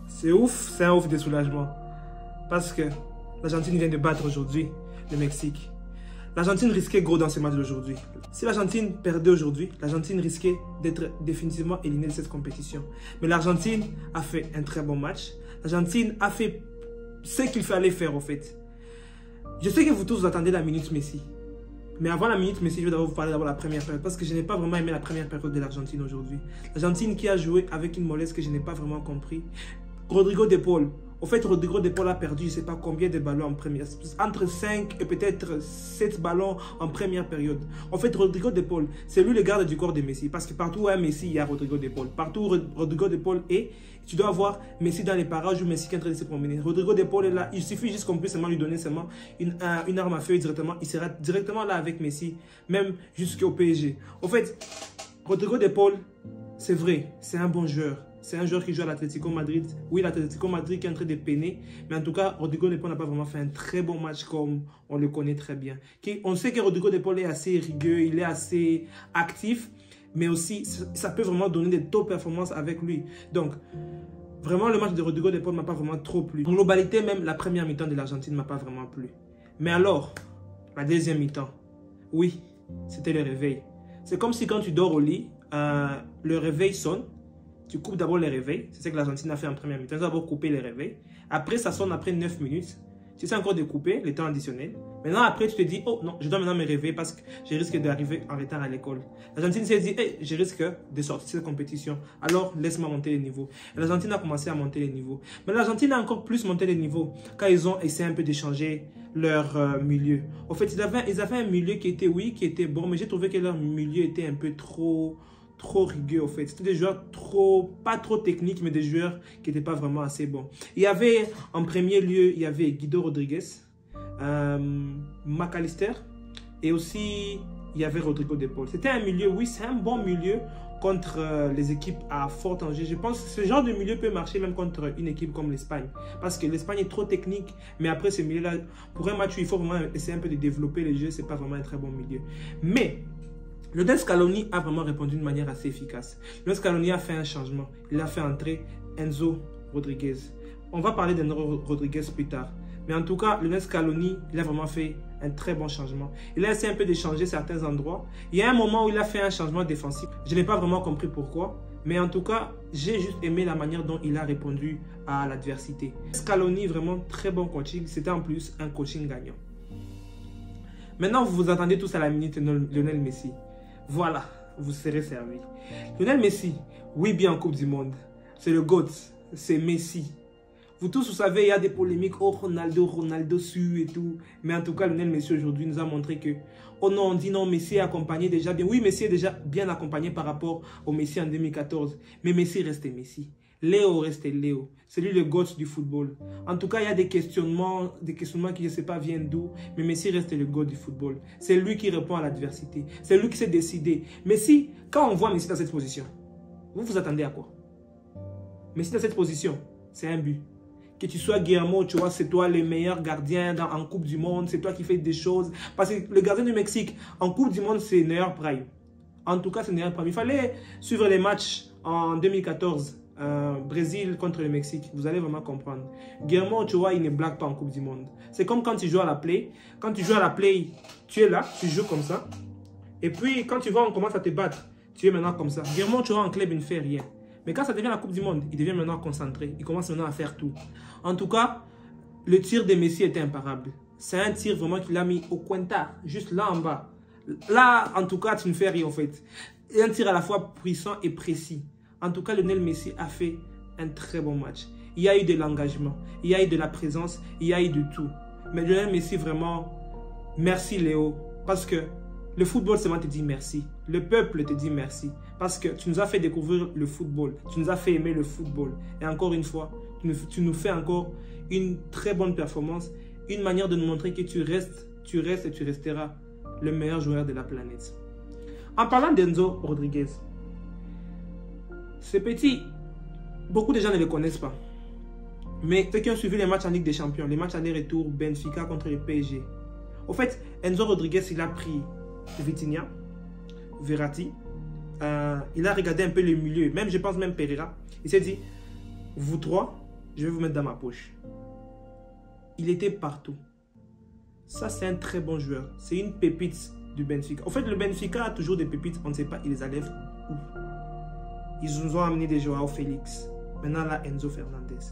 C'est ouf, c'est un ouf de soulagement. Parce que l'Argentine vient de battre aujourd'hui le Mexique. L'Argentine risquait gros dans ce match d'aujourd'hui. Si l'Argentine perdait aujourd'hui, l'Argentine risquait d'être définitivement éliminée de cette compétition. Mais l'Argentine a fait un très bon match. L'Argentine a fait ce qu'il fallait faire, en fait. Je sais que vous tous vous attendez la minute Messi. Mais avant la minute Messi, je vais d'abord vous parler d'abord de la première période. Parce que je n'ai pas vraiment aimé la première période de l'Argentine aujourd'hui. L'Argentine qui a joué avec une mollesse que je n'ai pas vraiment compris. Rodrigo de Paul. Au fait, Rodrigo de Paul a perdu je ne sais pas combien de ballons en première. Entre 5 et peut-être 7 ballons en première période. En fait, Rodrigo de Paul, c'est lui le garde du corps de Messi. Parce que partout où il y a Messi, il y a Rodrigo de Paul. Partout où Rodrigo de Paul est, tu dois avoir Messi dans les parages ou Messi qui est en train de se promener. Rodrigo de Paul est là. Il suffit juste qu'on puisse seulement lui donner seulement une arme à feu directement. Il sera directement là avec Messi, même jusqu'au PSG. En fait, Rodrigo de Paul, c'est vrai, c'est un bon joueur. C'est un joueur qui joue à l'Atlético Madrid. Oui, l'Atlético Madrid qui est en train de peiner. Mais en tout cas, Rodrigo de Paul n'a pas vraiment fait un très bon match comme on le connaît très bien. On sait que Rodrigo de Paul est assez rigueux, il est assez actif. Mais aussi, ça peut vraiment donner des top performances avec lui. Donc, vraiment, le match de Rodrigo de Paul ne m'a pas vraiment trop plu. En globalité, même la première mi-temps de l'Argentine ne m'a pas vraiment plu. Mais alors, la deuxième mi-temps, oui, c'était le réveil. C'est comme si quand tu dors au lit, le réveil sonne. Tu coupes d'abord les réveils. C'est ce que l'Argentine a fait en première mi-temps. Tu as d'abord coupé les réveils. Après, ça sonne après 9 minutes. Tu sais encore de couper le temps additionnel. Maintenant, après, tu te dis, oh non, je dois maintenant me réveiller parce que je risque d'arriver en retard à l'école. L'Argentine s'est dit, hey, je risque de sortir de cette compétition. Alors, laisse-moi monter les niveaux. L'Argentine a commencé à monter les niveaux. Mais l'Argentine a encore plus monté les niveaux quand ils ont essayé un peu d'échanger leur milieu. En fait, ils avaient un milieu qui était, oui, qui était bon, mais j'ai trouvé que leur milieu était un peu trop rigueux, en fait. C'était des joueurs pas trop techniques, mais des joueurs qui n'étaient pas vraiment assez bons. Il y avait, en premier lieu, il y avait Guido Rodriguez, McAllister, et aussi, il y avait Rodrigo de Paul. C'était un milieu, oui, c'est un bon milieu contre les équipes à fort danger. Je pense que ce genre de milieu peut marcher même contre une équipe comme l'Espagne. Parce que l'Espagne est trop technique, mais après ce milieu-là, pour un match où il faut vraiment essayer un peu de développer les jeux, c'est pas vraiment un très bon milieu. Mais Lionel Scaloni a vraiment répondu d'une manière assez efficace. Lionel Scaloni a fait un changement. Il a fait entrer Enzo Rodriguez. On va parler d'Enzo Rodriguez plus tard. Mais en tout cas, Lionel Scaloni, il a vraiment fait un très bon changement. Il a essayé un peu de changer certains endroits. Il y a un moment où il a fait un changement défensif. Je n'ai pas vraiment compris pourquoi. Mais en tout cas, j'ai juste aimé la manière dont il a répondu à l'adversité. Scaloni, vraiment très bon coaching. C'était en plus un coaching gagnant. Maintenant, vous vous attendez tous à la minute Lionel Messi. Voilà, vous serez servi. Lionel Messi, oui bien en Coupe du Monde. C'est le GOAT, c'est Messi. Vous tous, vous savez, il y a des polémiques. Oh, Ronaldo su et tout. Mais en tout cas, Lionel Messi aujourd'hui nous a montré que, oh non, on dit non, Messi est accompagné déjà bien. Oui, Messi est déjà bien accompagné par rapport au Messi en 2014. Mais Messi reste Messi. Léo reste Léo. C'est lui le GOAT du football. En tout cas, il y a des questionnements qui, je ne sais pas, viennent d'où. Mais Messi reste le GOAT du football. C'est lui qui répond à l'adversité. C'est lui qui s'est décidé. Messi, quand on voit Messi dans cette position, vous vous attendez à quoi? Messi dans cette position, c'est un but. Que tu sois Guillermo, tu vois, c'est toi le meilleur gardien en Coupe du Monde. C'est toi qui fais des choses. Parce que le gardien du Mexique, en Coupe du Monde, c'est Neuer Prime. En tout cas, c'est Neuer Prime. Il fallait suivre les matchs en 2014. Brésil contre le Mexique, vous allez vraiment comprendre. Guillermo, tu vois, il ne blague pas en Coupe du Monde. C'est comme quand tu joues à la play. Quand tu joues à la play, tu es là, tu joues comme ça. Et puis, quand tu vois, on commence à te battre, tu es maintenant comme ça. Guillermo, tu vois, en club, il ne fait rien. Mais quand ça devient la Coupe du Monde, il devient maintenant concentré. Il commence maintenant à faire tout. En tout cas, le tir de Messi était imparable. C'est un tir vraiment qu'il a mis au cointa, juste là en bas. Là, en tout cas, tu ne fais rien en fait. Et un tir à la fois puissant et précis. En tout cas, Lionel Messi a fait un très bon match. Il y a eu de l'engagement, il y a eu de la présence, il y a eu de tout. Mais Lionel Messi, vraiment, merci Léo. Parce que le football seulement te dit merci. Le peuple te dit merci. Parce que tu nous as fait découvrir le football. Tu nous as fait aimer le football. Et encore une fois, tu nous fais encore une très bonne performance. Une manière de nous montrer que tu restes et tu resteras le meilleur joueur de la planète. En parlant d'Enzo Rodriguez, ce petit, beaucoup de gens ne le connaissent pas. Mais ceux qui ont suivi les matchs en Ligue des Champions, les matchs aller-retour Benfica contre le PSG. Au fait, Enzo Rodriguez, il a pris Vitinha, Verratti, il a regardé un peu le milieu, même je pense même Pereira. Il s'est dit, vous trois, je vais vous mettre dans ma poche. Il était partout. Ça, c'est un très bon joueur. C'est une pépite du Benfica. En fait, le Benfica a toujours des pépites, on ne sait pas, ils les enlèvent où. Ils nous ont amené des joueurs Félix. Maintenant, là, Enzo Fernandez.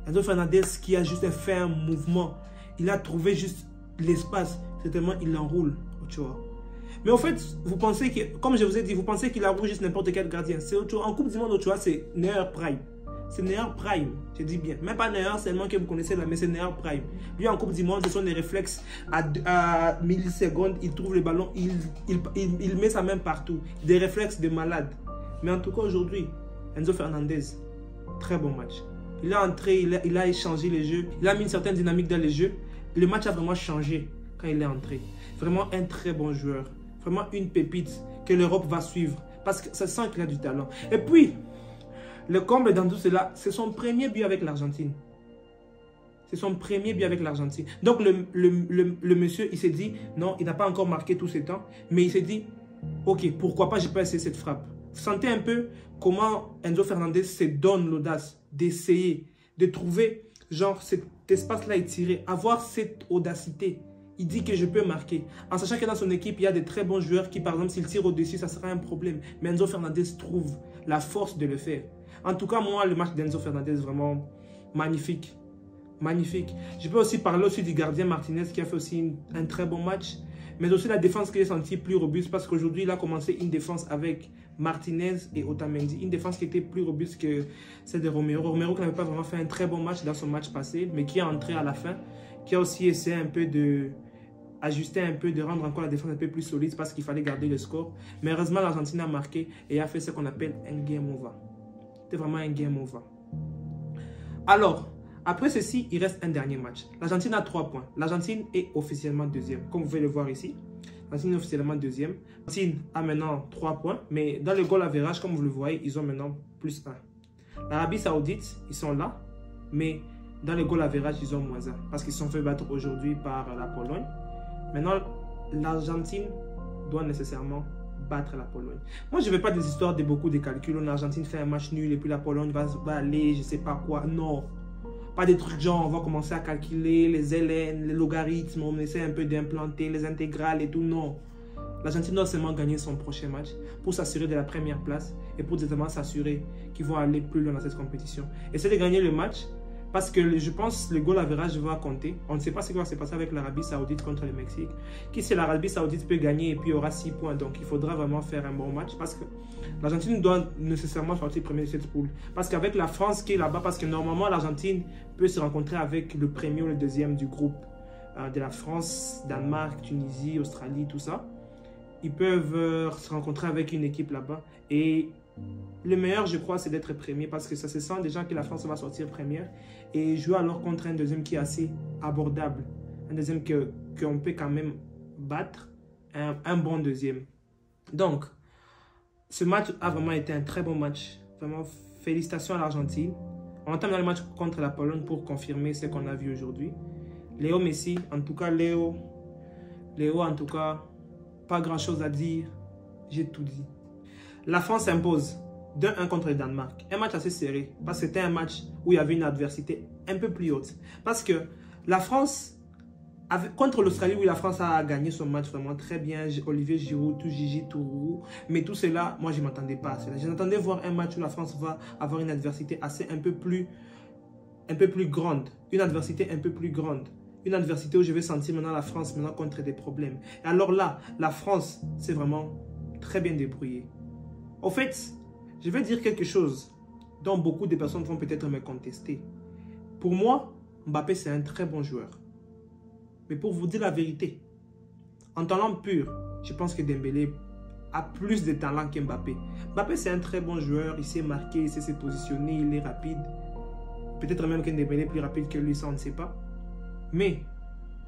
Enzo Fernandez qui a juste fait un mouvement. Il a trouvé juste l'espace. C'est tellement il enroule, tu vois. Mais en fait, vous pensez que, comme je vous ai dit, vous pensez qu'il enroule juste n'importe quel gardien. C'est autre chose. En Coupe du Monde, tu vois, c'est Neuer Prime. C'est Neuer Prime, je dis bien. Même pas Neuer seulement que vous connaissez là, mais c'est Neuer Prime. Lui, en Coupe du Monde, ce sont des réflexes à millisecondes. Il trouve le ballon, il met sa main partout. Des réflexes de malade. Mais en tout cas, aujourd'hui, Enzo Fernandez, très bon match. Il est entré, il a échangé les jeux. Il a mis une certaine dynamique dans les jeux. Le match a vraiment changé quand il est entré. Vraiment un très bon joueur. Vraiment une pépite que l'Europe va suivre. Parce que ça sent qu'il a du talent. Et puis, le comble dans tout cela, c'est son premier but avec l'Argentine. C'est son premier but avec l'Argentine. Donc, le monsieur, il s'est dit, non, il n'a pas encore marqué tout ce temps. Mais il s'est dit, ok, pourquoi pas, je peux essayer cette frappe. Vous sentez un peu comment Enzo Fernandez se donne l'audace d'essayer, de trouver, genre, cet espace-là étiré, avoir cette audacité. Il dit que je peux marquer. En sachant que dans son équipe, il y a de très bons joueurs qui, par exemple, s'ils tirent au-dessus, ça sera un problème. Mais Enzo Fernandez trouve la force de le faire. En tout cas, moi, le match d'Enzo Fernandez, vraiment magnifique. Magnifique. Je peux aussi parler aussi du gardien Martinez qui a fait aussi un très bon match. Mais aussi la défense que j'ai sentie plus robuste parce qu'aujourd'hui, il a commencé une défense avec Martinez et Otamendi. Une défense qui était plus robuste que celle de Romero. Romero qui n'avait pas vraiment fait un très bon match dans son match passé, mais qui est entré à la fin, qui a aussi essayé un peu de ajuster un peu, de rendre encore la défense un peu plus solide parce qu'il fallait garder le score. Mais heureusement, l'Argentine a marqué et a fait ce qu'on appelle un game over. C'était vraiment un game over. Alors, après ceci, il reste un dernier match. L'Argentine a 3 points. L'Argentine est officiellement deuxième. Comme vous pouvez le voir ici, l'Argentine est officiellement deuxième. L'Argentine a maintenant 3 points. Mais dans le goal average, comme vous le voyez, ils ont maintenant plus 1. L'Arabie Saoudite, ils sont là. Mais dans le goal average, ils ont moins 1. Parce qu'ils se sont fait battre aujourd'hui par la Pologne. Maintenant, l'Argentine doit nécessairement battre la Pologne. Moi, je ne veux pas des histoires de beaucoup de calculs. L'Argentine fait un match nul et puis la Pologne va aller, je ne sais pas quoi. Non. Pas des trucs genre, on va commencer à calculer les ln, les logarithmes, on essaie un peu d'implanter les intégrales et tout. Non. L'Argentine doit seulement gagner son prochain match pour s'assurer de la première place et pour directement s'assurer qu'ils vont aller plus loin dans cette compétition. Essayer de gagner le match parce que je pense que le goal average va compter. On ne sait pas ce qui va se passer avec l'Arabie Saoudite contre le Mexique. Qui sait, l'Arabie Saoudite peut gagner et puis il y aura 6 points. Donc il faudra vraiment faire un bon match parce que l'Argentine doit nécessairement sortir premier de cette poule. Parce qu'avec la France qui est là-bas, parce que normalement l'Argentine peut se rencontrer avec le premier ou le deuxième du groupe de la France, Danemark, Tunisie, Australie, tout ça. Ils peuvent se rencontrer avec une équipe là-bas. Et le meilleur, je crois, c'est d'être premier parce que ça se sent déjà que la France va sortir première et jouer alors contre un deuxième qui est assez abordable. Un deuxième qu'on peut quand même battre, un bon deuxième. Donc, ce match a vraiment été un très bon match. Vraiment, félicitations à l'Argentine. On entame dans le match contre la Pologne pour confirmer ce qu'on a vu aujourd'hui. Léo Messi, en tout cas, Léo, en tout cas, pas grand-chose à dire. J'ai tout dit. La France s'impose 2-1 contre le Danemark. Un match assez serré parce que c'était un match où il y avait une adversité un peu plus haute. Parce que la France, contre l'Australie, où la France a gagné son match vraiment très bien, Olivier Giroud, tout Gigi, tout Roux. Mais tout cela, moi, je ne m'attendais pas à cela. Je m'attendais voir un match où la France va avoir une adversité assez un peu plus grande. Une adversité un peu plus grande. Une adversité où je vais sentir maintenant la France maintenant contre des problèmes. Et alors là, la France s'est vraiment très bien débrouillée. Au fait, je vais dire quelque chose dont beaucoup de personnes vont peut-être me contester. Pour moi, Mbappé, c'est un très bon joueur. Mais pour vous dire la vérité, en talent pur, je pense que Dembélé a plus de talent qu'Mbappé. Mbappé, c'est un très bon joueur, il sait marquer, il sait se positionner, il est rapide. Peut-être même que Dembélé est plus rapide que lui, ça on ne sait pas. Mais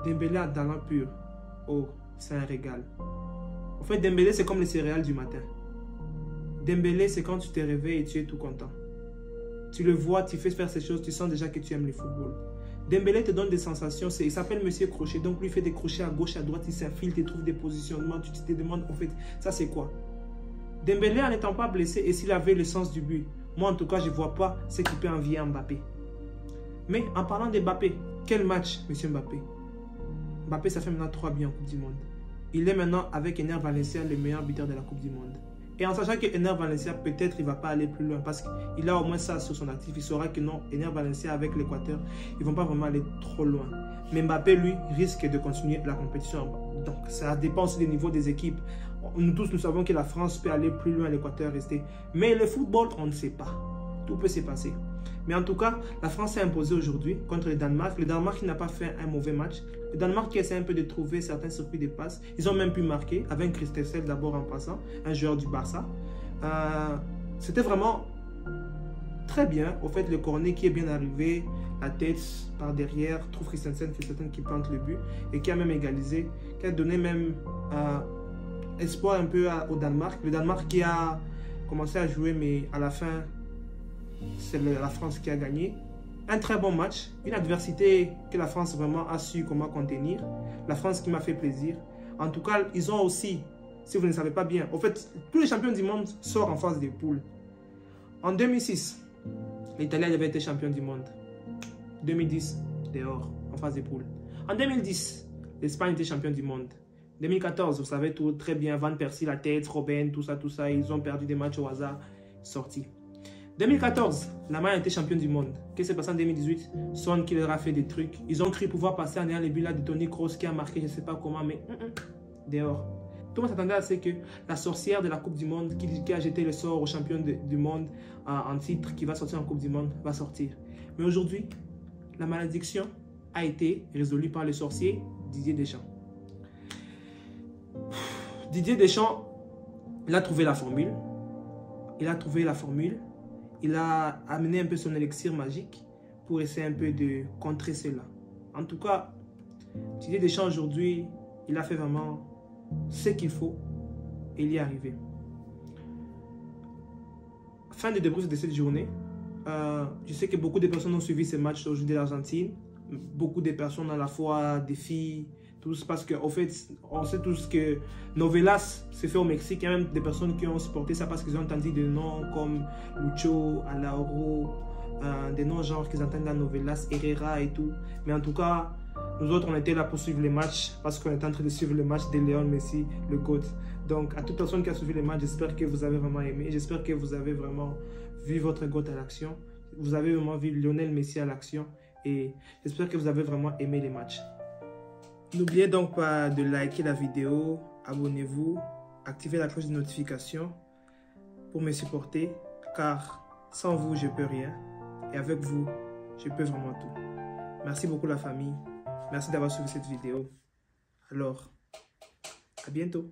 Dembélé a un talent pur. Oh, c'est un régal. En fait, Dembélé, c'est comme les céréales du matin. Dembélé, c'est quand tu te réveilles et tu es tout content. Tu le vois, tu fais faire ces choses, tu sens déjà que tu aimes le football. Dembélé te donne des sensations, il s'appelle Monsieur Crochet, donc lui il fait des crochets à gauche, à droite, il s'infile, il trouve des positionnements, tu te demandes en fait, ça c'est quoi? Dembélé en n'étant pas blessé et s'il avait le sens du but, moi en tout cas je ne vois pas ce qui peut envier Mbappé. Mais en parlant de Mbappé, quel match, monsieur Mbappé? Mbappé, ça fait maintenant 3 buts en Coupe du Monde. Il est maintenant avec Ener Valencia le meilleur buteur de la Coupe du Monde. Et en sachant que Ener Valencia, peut-être il ne va pas aller plus loin parce qu'il a au moins ça sur son actif. Il saura que non, Ener Valencia avec l'Équateur, ils ne vont pas vraiment aller trop loin. Mais Mbappé, lui, risque de continuer la compétition. Donc ça dépend aussi des niveaux des équipes. Nous tous, nous savons que la France peut aller plus loin, l'Équateur rester. Mais le football, on ne sait pas. Tout peut se passer. Mais en tout cas, la France s'est imposée aujourd'hui contre le Danemark. Le Danemark qui n'a pas fait un mauvais match. Le Danemark qui essaie un peu de trouver certains circuits de passe. Ils ont même pu marquer avec Christensen d'abord en passant, un joueur du Barça. C'était vraiment très bien. Au fait, le corner qui est bien arrivé, la tête par derrière, trouve Christensen qui plante le but et qui a même égalisé, qui a donné même espoir un peu au Danemark. Le Danemark qui a commencé à jouer, mais à la fin, c'est la France qui a gagné. Un très bon match, une adversité que la France vraiment a su comment contenir. La France qui m'a fait plaisir. En tout cas, ils ont aussi, si vous ne savez pas bien, en fait, tous les champions du monde sortent en phase des poules. En 2006, l'Italie avait été champion du monde. 2010, dehors, en phase des poules. En 2010, l'Espagne était champion du monde. 2014, vous savez tout très bien, Van Persie, la tête, Robben, tout ça, ils ont perdu des matchs au hasard, sortis. 2014, l'Allemagne a été championne du monde. Qu'est-ce qui s'est passé en 2018? Son qui leur a fait des trucs. Ils ont cru pouvoir passer en ayant les buts là de Toni Kroos qui a marqué, je ne sais pas comment, mais dehors. Tout le monde s'attendait à ce que la sorcière de la Coupe du Monde, qui a jeté le sort au champion du monde en titre, qui va sortir en Coupe du Monde, va sortir. Mais aujourd'hui, la malédiction a été résolue par le sorcier Didier Deschamps. Didier Deschamps, il a trouvé la formule. Il a amené un peu son élixir magique pour essayer un peu de contrer cela. En tout cas, Didier Deschamps aujourd'hui, il a fait vraiment ce qu'il faut et il y est arrivé. Fin de débrief de cette journée. Je sais que beaucoup de personnes ont suivi ce match aujourd'hui de l'Argentine. Beaucoup de personnes à la fois, des filles, tous, parce qu'en fait, on sait tous que Novelas se fait au Mexique. Il y a même des personnes qui ont supporté ça parce qu'ils ont entendu des noms comme Lucho, Alauro, des noms genre qu'ils entendent la Novelas, Herrera et tout. Mais en tout cas, nous autres, on était là pour suivre les matchs parce qu'on était en train de suivre le match de Léon Messi, le GOAT. Donc, à toute personne qui a suivi les matchs, j'espère que vous avez vraiment aimé. J'espère que vous avez vraiment vu votre GOAT à l'action. Vous avez vraiment vu Lionel Messi à l'action. Et j'espère que vous avez vraiment aimé les matchs. N'oubliez donc pas de liker la vidéo, abonnez-vous, activez la cloche de notification pour me supporter, car sans vous, je ne peux rien. Et avec vous, je peux vraiment tout. Merci beaucoup la famille. Merci d'avoir suivi cette vidéo. Alors, à bientôt.